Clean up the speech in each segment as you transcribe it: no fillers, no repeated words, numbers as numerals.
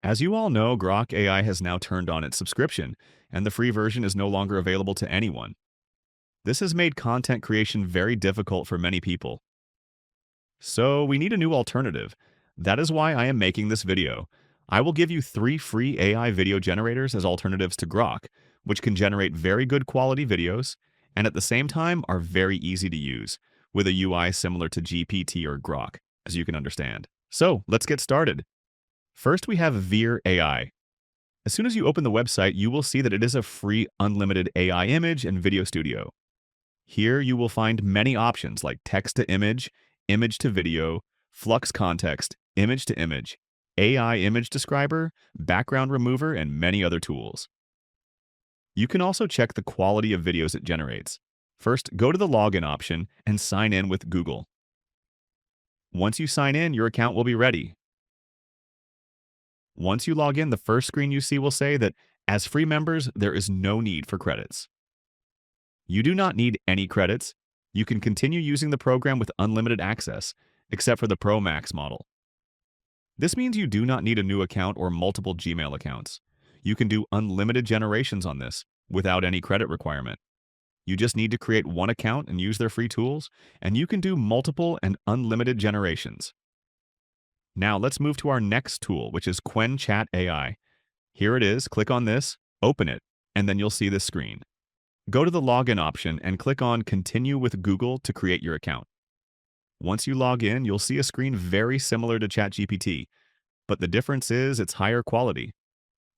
As you all know, Grok AI has now turned on its subscription, and the free version is no longer available to anyone. This has made content creation very difficult for many people. So we need a new alternative. That is why I am making this video. I will give you 3 free AI video generators as alternatives to Grok, which can generate very good quality videos, and at the same time are very easy to use, with a UI similar to GPT or Grok, as you can understand. So let's get started. First, we have Veer AI. As soon as you open the website, you will see that it is a free unlimited AI image and video studio. Here you will find many options like text to image to video, flux context, image to image, AI image describer, background remover, and many other tools. You can also check the quality of videos it generates. First, go to the login option and sign in with Google. Once you sign in, your account will be ready. Once you log in, the first screen you see will say that as free members, there is no need for credits. You do not need any credits. You can continue using the program with unlimited access, except for the Pro Max model. This means you do not need a new account or multiple Gmail accounts. You can do unlimited generations on this without any credit requirement. You just need to create one account and use their free tools, and you can do multiple and unlimited generations. Now let's move to our next tool, which is Qwen Chat AI. Here it is, click on this, open it, and then you'll see this screen. Go to the login option and click on Continue with Google to create your account. Once you log in, you'll see a screen very similar to ChatGPT, but the difference is it's higher quality.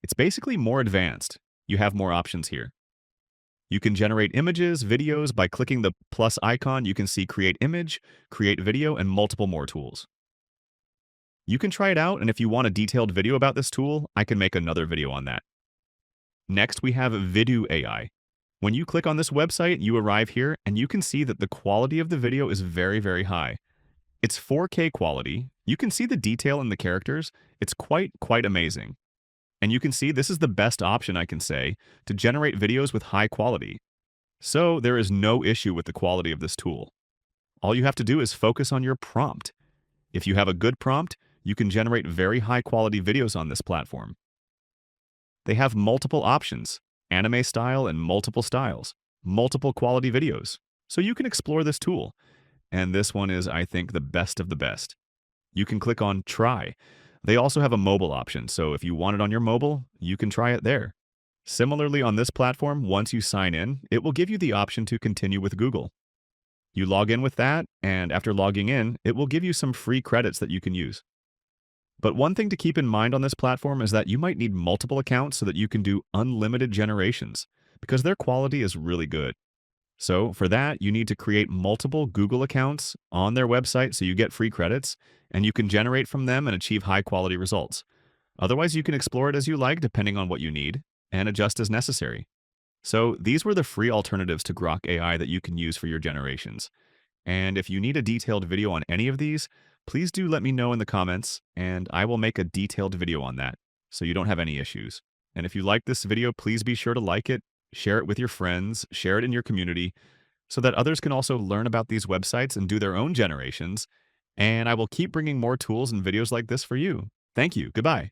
It's basically more advanced. You have more options here. You can generate images, videos. By clicking the plus icon, you can see Create Image, Create Video, and multiple more tools. You can try it out, and if you want a detailed video about this tool, I can make another video on that. Next, we have Vidu AI. When you click on this website, you arrive here, and you can see that the quality of the video is very, very high. It's 4K quality. You can see the detail in the characters. It's quite amazing. And you can see this is the best option, I can say, to generate videos with high quality. So there is no issue with the quality of this tool. All you have to do is focus on your prompt. If you have a good prompt, you can generate very high-quality videos on this platform. They have multiple options, anime style and multiple styles, multiple quality videos, so you can explore this tool. And this one is, I think, the best of the best. You can click on Try. They also have a mobile option, so if you want it on your mobile, you can try it there. Similarly, on this platform, once you sign in, it will give you the option to continue with Google. You log in with that, and after logging in, it will give you some free credits that you can use. But one thing to keep in mind on this platform is that you might need multiple accounts so that you can do unlimited generations, because their quality is really good. So for that, you need to create multiple Google accounts on their website so you get free credits, and you can generate from them and achieve high-quality results. Otherwise, you can explore it as you like depending on what you need, and adjust as necessary. So these were the free alternatives to Grok AI that you can use for your generations. And if you need a detailed video on any of these, please do let me know in the comments, and I will make a detailed video on that, so you don't have any issues. And if you like this video, please be sure to like it, share it with your friends, share it in your community, so that others can also learn about these websites and do their own generations. And I will keep bringing more tools and videos like this for you. Thank you. Goodbye.